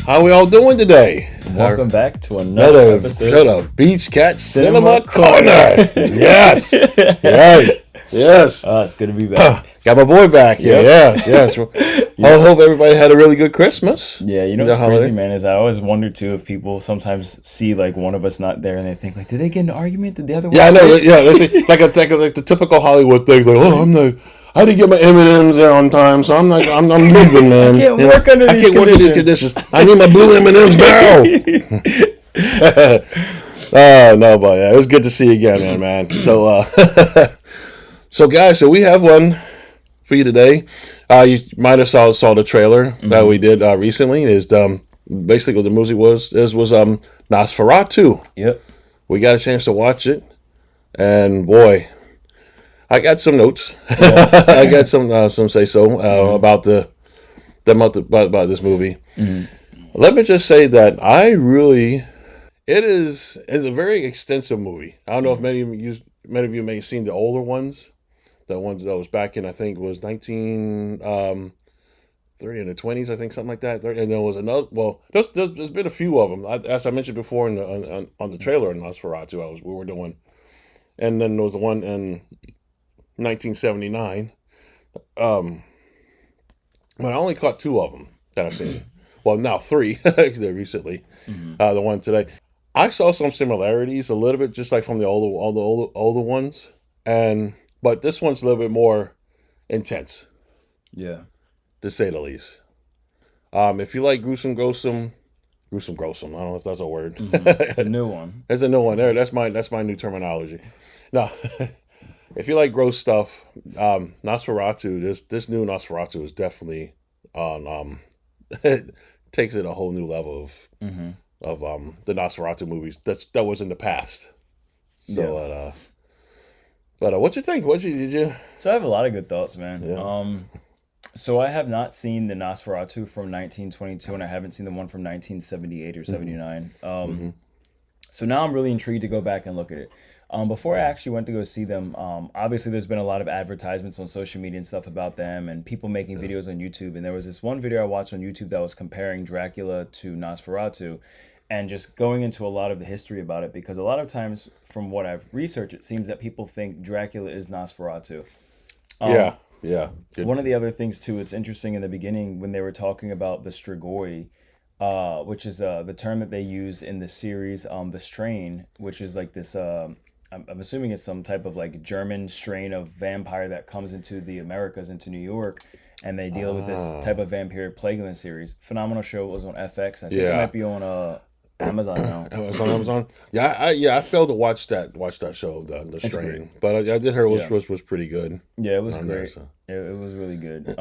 How we all doing today? Welcome back to another episode of Beach Cat Cinema Corner. Yes, yes. It's good to be back. Got my boy back here. Yep. Yes. I hope everybody had a really good Christmas. Yeah, you know what's crazy, man, is I always wonder too if people sometimes see like one of us not there and they think like, did they get in an argument? Did the other one? Yeah, I know. Yeah, they see like the typical Hollywood thing. Like, oh, I didn't get my M&Ms there on time, so I'm leaving, man. I can't work under these conditions. I need my blue M&Ms now. Oh no, but yeah, it was good to see you again, man. So, so guys, so we have one for you today. You might have saw the trailer that we did recently. Is basically what the movie was Nosferatu. Yep. We got a chance to watch it, and boy, I got some notes. Yeah. I got some say so about about this movie. Let me just say that it is a very extensive movie. I don't know if many of you may have seen the older ones, the ones that was back in, I think was 1930 in the 20s, I think, something like that. And there was another. Well, there's been a few of them, as I mentioned before on the trailer in Nosferatu we were doing, and then there was the one in 1979. But I only caught two of them that I've seen. Well, now three recently. The one today, I saw some similarities a little bit, just like from the older ones, but this one's a little bit more intense. Yeah, to say the least. If you like gruesome, I don't know if that's a word. It's a new one. It's a new one. There, that's my new terminology. No. If you like gross stuff, Nosferatu, this new Nosferatu is definitely on. It takes it a whole new level of the Nosferatu movies that was in the past. So, yeah. But what you think? Did you? So I have a lot of good thoughts, man. Yeah. So I have not seen the Nosferatu from 1922, and I haven't seen the one from 1978 or 79. So now I'm really intrigued to go back and look at it. Before I actually went to go see them, obviously there's been a lot of advertisements on social media and stuff about them and people making videos on YouTube. And there was this one video I watched on YouTube that was comparing Dracula to Nosferatu and just going into a lot of the history about it, because a lot of times from what I've researched, it seems that people think Dracula is Nosferatu. Yeah. Good. One of the other things too, it's interesting in the beginning when they were talking about the Strigoi, which is the term that they use in the series, the strain, which is like this... I'm assuming it's some type of like German strain of vampire that comes into the Americas, into New York, and they deal with this type of vampiric plague in the series. Phenomenal show. It was on FX. I think it might be on Amazon now. Oh, it's on Amazon. I failed to watch that show, the Strain, but I did hear it was pretty good. Yeah, it was great. There, so. It was really good.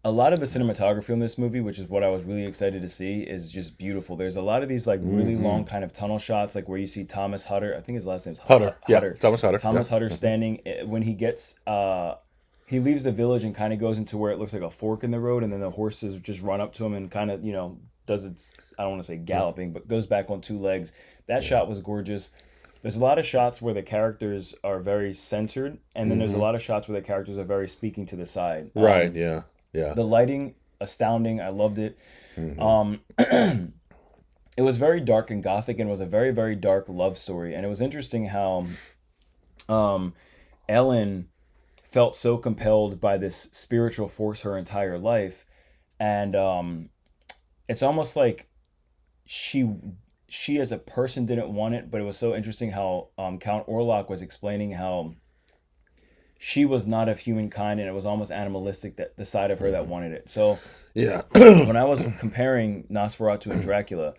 A lot of the cinematography in this movie, which is what I was really excited to see, is just beautiful. There's a lot of these like really long kind of tunnel shots, like where you see Thomas Hutter. I think his last name's Hutter. Yeah, Thomas Hutter. Hutter standing when he gets he leaves the village and kind of goes into where it looks like a fork in the road, and then the horses just run up to him and kind of does its, I don't want to say galloping, but goes back on two legs. That shot was gorgeous. There's a lot of shots where the characters are very centered, and then there's a lot of shots where the characters are very speaking to the side. Right. Yeah. The lighting, astounding. I loved it. It was very dark and gothic, and was a very, very dark love story. And it was interesting how Ellen felt so compelled by this spiritual force her entire life. And it's almost like she as a person didn't want it, but it was so interesting how Count Orlok was explaining how she was not of humankind, and it was almost animalistic, that the side of her that wanted it. So yeah, when I was comparing Nosferatu and Dracula,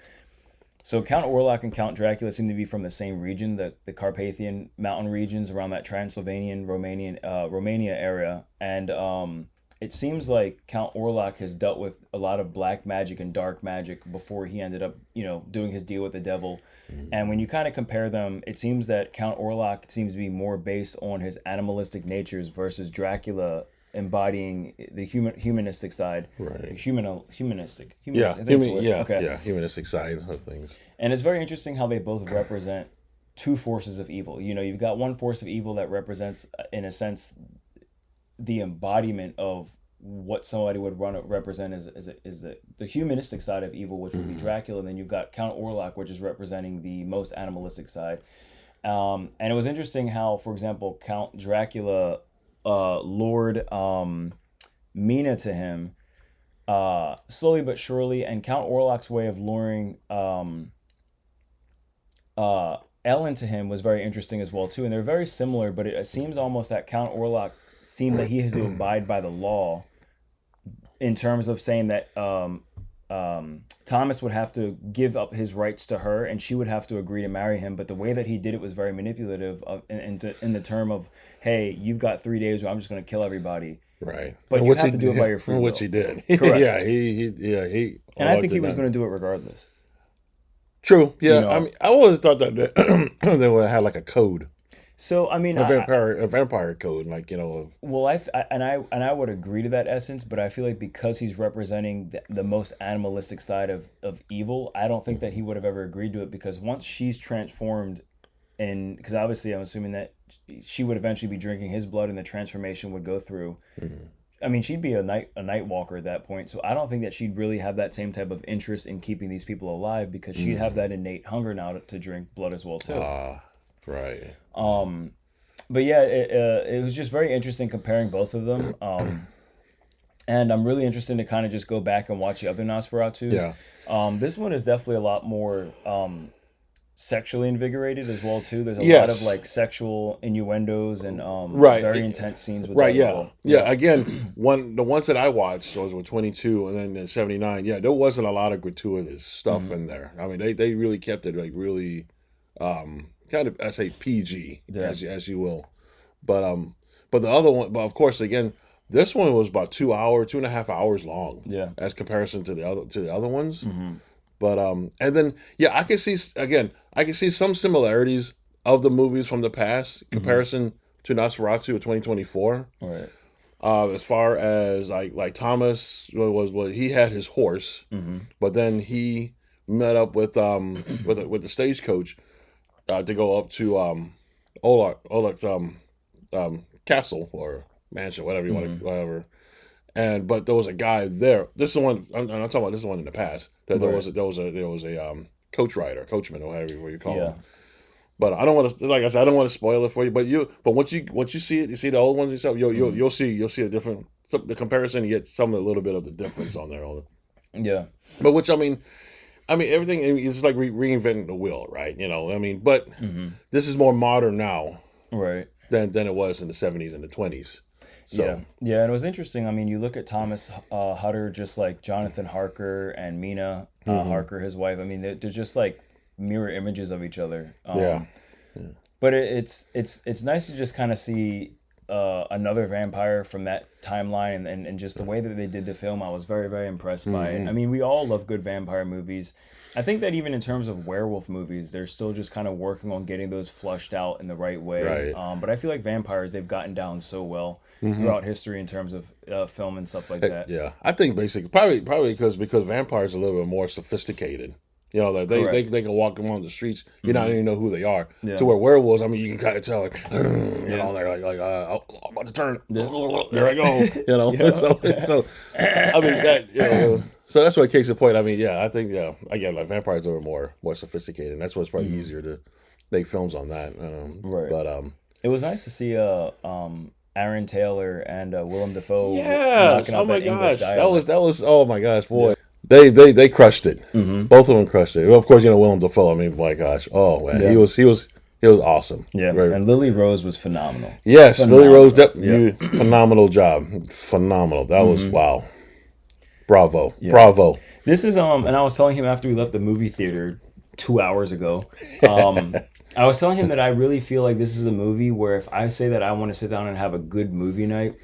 so Count Orlok and Count Dracula seem to be from the same region, the Carpathian mountain regions around that Transylvanian, Romania area, and it seems like Count Orlok has dealt with a lot of black magic and dark magic before he ended up, doing his deal with the devil. And when you kind of compare them, it seems that Count Orlok seems to be more based on his animalistic natures versus Dracula embodying the humanistic side. Right. Humanistic. Humanistic side of things. And it's very interesting how they both represent two forces of evil. You've got one force of evil that represents, in a sense, the embodiment of what somebody would represent is the humanistic side of evil, which would be Dracula, and then you've got Count Orlok, which is representing the most animalistic side. And it was interesting how, for example, Count Dracula lured Mina to him slowly but surely, and Count Orlok's way of luring Ellen to him was very interesting as well too, and they're very similar. But it seems almost that Count Orlok seemed that he had to abide by the law in terms of saying that Thomas would have to give up his rights to her, and she would have to agree to marry him. But the way that he did it was very manipulative, in the term of, "Hey, you've got 3 days, or I'm just going to kill everybody." Right, But and you which have he to do it by your free will. which he did. Correct. Yeah, he. And I think he was that. going to do it regardless. True. Yeah, You know. I mean, I always thought that they would have like a code, So I mean, a vampire code, like, you know. well, I would agree to that essence, but I feel like because he's representing the most animalistic side of evil, I don't think that he would have ever agreed to it, because once she's transformed, and because obviously I'm assuming that she would eventually be drinking his blood, and the transformation would go through. I mean, she'd be a night walker at that point, so I don't think that she'd really have that same type of interest in keeping these people alive, because she'd have that innate hunger now to drink blood as well too. Right. But yeah, it was just very interesting comparing both of them. And I'm really interested to kind of just go back and watch the other Nosferatus. Yeah. This one is definitely a lot more sexually invigorated as well too. There's a lot Yes. of like sexual innuendos and Right. very intense scenes with Right. that as Yeah. well. Yeah. Again, the ones that I watched was with 22, and then in 79. Yeah, there wasn't a lot of gratuitous stuff in there. I mean, they really kept it like really, kind of, I say PG, Yeah. as you will, but the other one, but of course, again, this one was about 2.5 hours long. Yeah. As comparison to the other ones. But and then I can see some similarities of the movies from the past comparison to Nosferatu of 2024. Right. As far as like Thomas was he had his horse, but then he met up with the stagecoach to go up to Olak's castle or mansion, whatever you want to, whatever. But there was a guy there. This is the one I'm talking about. This is the one in the past. There was a coachman, or whatever you call him. But I don't want to, like I said, I don't want to spoil it for you. But once you see it, you see the old ones and stuff. You'll see a different, the comparison. You get a little bit of the difference on there. Yeah. But which I mean everything is just like reinventing the wheel, right? You know, I mean, but this is more modern now, Right. than it was in the 70s and the 20s. So Yeah, and it was interesting. I mean, you look at Thomas Hutter, just like Jonathan Harker and Mina Harker, his wife. I mean, they're just like mirror images of each other. Yeah. But it's nice to just kind of see another vampire from that timeline, and just the way that they did the film. I was very, very impressed by it. I mean, we all love good vampire movies. I think that even in terms of werewolf movies, they're still just kind of working on getting those flushed out in the right way. Right. But I feel like vampires, they've gotten down so well throughout history in terms of film and stuff like that. Yeah, I think basically probably because vampires are a little bit more sophisticated. You know, that they can walk along the streets, you not even know who they are. Yeah. To where werewolves, I mean, you can kind of tell, like, you know, they're like I'm about to turn. There I go. You know, so I mean that. You know, so that's what case in point. I mean, I think again, like vampires are more sophisticated, and that's what's probably easier to make films on that. Right. But it was nice to see Aaron Taylor and Willem Dafoe. yes, knocking oh out my that English gosh, dialect. that was oh my gosh, boy. They crushed it. Both of them crushed it. Well, of course, you know Willem Dafoe. I mean, my gosh, oh man, he was awesome. Yeah, Very- and Lily Rose was phenomenal. yes, Lily Rose, Yeah. phenomenal job, phenomenal. That was wow, bravo. This is and I was telling him after we left the movie theater 2 hours ago. I was telling him that I really feel like this is a movie where if I say that I want to sit down and have a good movie night,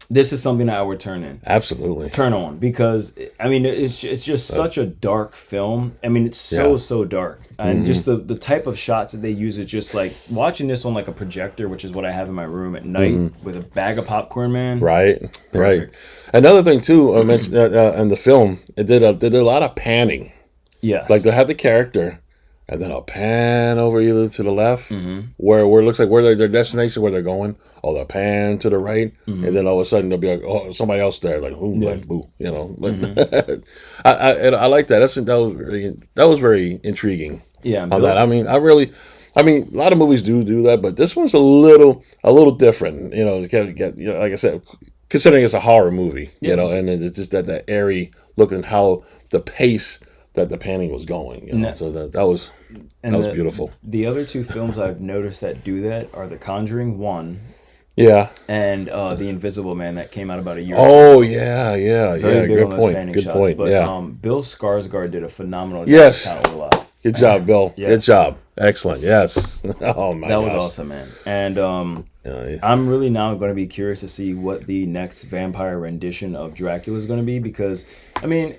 this is something that I would turn on, because I mean it's just such a dark film. I mean it's so dark, and just the type of shots that they use is just like watching this on like a projector, which is what I have in my room at night with a bag of popcorn, man. Right. Perfect. Another thing too, I mentioned in the film, it did a lot of panning. Yes. Like they have the character, and then a pan over either to the left, Mm-hmm. where it looks like where their destination, where they're going. Oh, they'll pan to the right, Mm-hmm. and then all of a sudden there'll be like, oh, somebody else there, like, ooh, Yeah. like, boo, you know. But Mm-hmm. I like that. That was very intriguing Yeah, and on that. Bill's I mean, a lot of movies do that, but this one's a little different. You know, you know, like I said, considering it's a horror movie, you yeah. know, and it's just that airy look and how the pace that the panning was going. You know, No. so that was And beautiful. the other two films I've noticed that do that are The Conjuring 1 Yeah. and The Invisible Man that came out about a year or Oh two ago. yeah. Very big Good on those point. panning Good shots. point. But Yeah. Bill Skarsgård did a phenomenal job Yes. as Count Orlok. Good job, Bill. Good Yes. job. Excellent. Yes. Oh my That was gosh. awesome, man. And Yeah. I'm really now going to be curious to see what the next vampire rendition of Dracula is going to be because, I mean,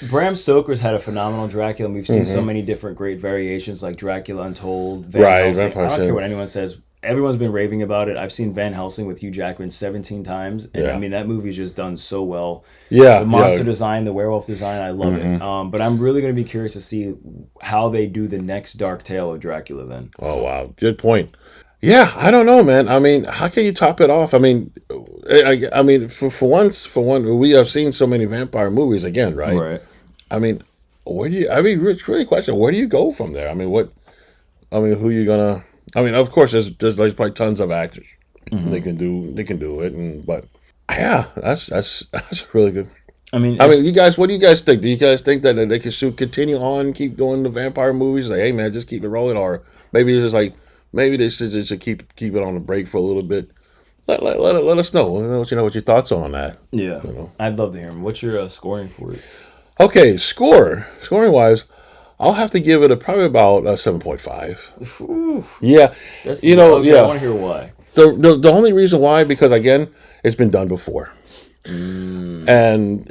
Bram Stoker's had a phenomenal Dracula, and we've seen so many different great variations like Dracula Untold, Van Right, Helsing. Vampire I don't care Sin. what anyone says. Everyone's been raving about it. I've seen Van Helsing with Hugh Jackman 17 times, and Yeah. I mean that movie's just done so well. Yeah. The monster Yeah. design, the werewolf design, I love it. But I'm really going to be curious to see how they do the next dark tale of Dracula. Then, Oh wow. Good point. Yeah, I don't know, man. I mean, how can you top it off? I mean, I mean, for one, we have seen so many vampire movies again, right? right? I mean, where do you? I mean, it's really a question. Where do you go from there? I mean, what? I mean, who you gonna? I mean, of course, there's like probably tons of actors. They can do it, and but yeah, that's really good. I mean, I mean, you guys, what do you guys think? Do you guys think that they should continue on, keep doing the vampire movies? Like, hey man, just keep it rolling, or maybe it's just like maybe they should just keep it on the break for a little bit. Let us know. Let you know what your thoughts are on that. yeah, You know. I'd love to hear him. What's your scoring for it? Okay, scoring wise, I'll have to give it probably about a 7.5. Ooh, Yeah, that's you know, okay, I want yeah. to hear why. The only reason why, because again, it's been done before. And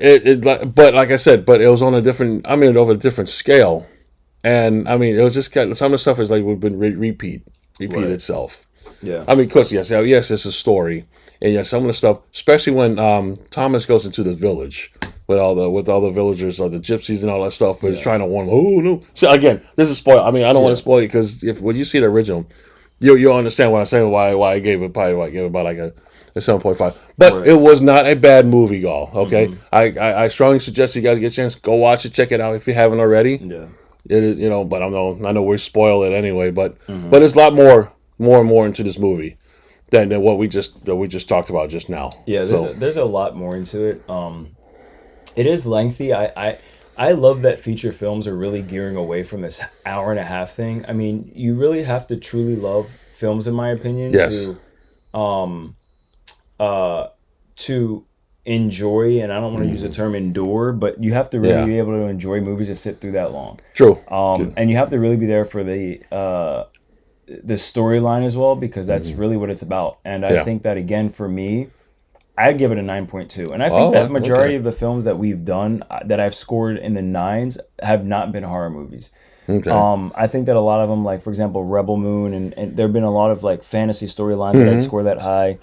but like I said, but it was on a different. I mean, over a different scale, and I mean, it was just kind of, some of the stuff is like we've been repeat Right. itself. Yeah, I mean, of course, yes, it's a story, and yes, some of the stuff, especially when Thomas goes into the village with all the villagers, the gypsies and all that stuff, but he's Yes. trying to warn them. Oh no! So again, this is spoil. I mean, I don't want to spoil it because when you see the original, you'll understand what I'm saying. Why I gave it probably why I gave it about like a 7.5. But Right. it was not a bad movie, y'all. Okay, I strongly suggest you guys get a chance, go watch it, check it out if you haven't already. yeah, It is, you know, but I know we spoil it anyway, but it's a lot more into this movie than what we just talked about just now. yeah. So There's a lot more into it. It is lengthy. I love that feature films are really gearing away from this hour and a half thing. I mean, you really have to truly love films, in my opinion, Yes. to enjoy, and I don't want to use the term endure, but you have to really Yeah. be able to enjoy movies that sit through that long. true. And you have to really be there for the storyline as well, because that's really what it's about. And I Yeah. think that again for me, I give it a 9.2. And I Oh, think that majority okay. of the films that we've done that I've scored in the nines have not been horror movies. Okay. I think that a lot of them, like for example, Rebel Moon, and there have been a lot of like fantasy storylines that I'd score that high.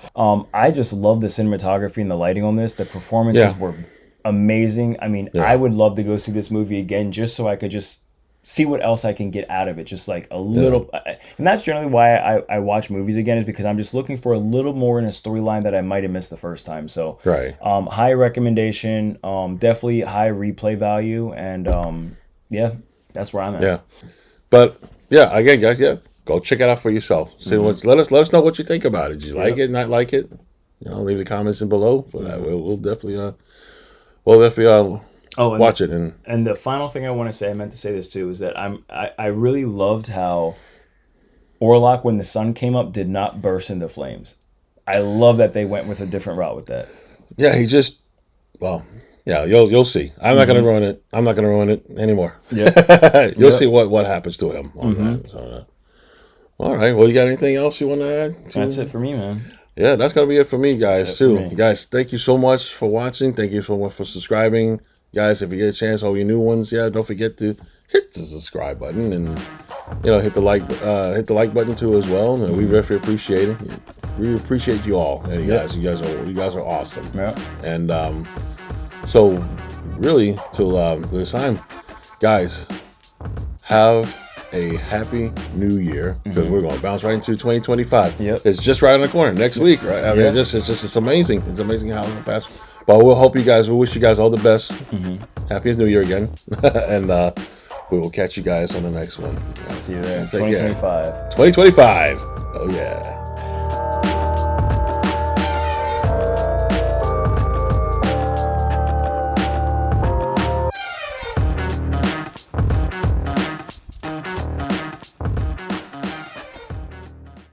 I just love the cinematography and the lighting on this. The performances Yeah. were amazing. I mean, I would love to go see this movie again just so I could just see what else I can get out of it. Just like a little, and that's generally why I watch movies again, is because I'm just looking for a little more in a storyline that I might have missed the first time. So, Right. high recommendation, definitely high replay value, and yeah, that's where I'm at. Yeah. But yeah, again, guys, yeah, go check it out for yourself. See let us know what you think about it. Did you like it? Not like it? You know, leave the comments in below. But we'll definitely Oh, and watch it. And the final thing I want to say, I meant to say this too, is that I really loved how Orlok, when the sun came up, did not burst into flames. I love that they went with a different route with that. yeah, he just yeah, you'll see. I'm not gonna ruin it. I'm not gonna ruin it anymore. Yeah. You'll see what happens to him on that. So, all right. Well, you got anything else you want to add? That's it for me, man. Yeah, that's gonna be it for me, guys. That's it for Too, me. guys. Thank you so much for watching. Thank you so much for subscribing, guys. If you get a chance, all you new ones, yeah, don't forget to hit the subscribe button and hit the like button too as well. And we really appreciate it. We appreciate you all, and you guys are awesome. Yeah. And so, really, till this time, guys, have a happy new year, because we're going to bounce right into 2025. Yep. It's just right on the corner next week, right? I mean, it's amazing. It's amazing how fast. But we'll wish you guys all the best. Happy New Year again. And we will catch you guys on the next one. See you there. Take care. 2025. 2025. Oh, yeah.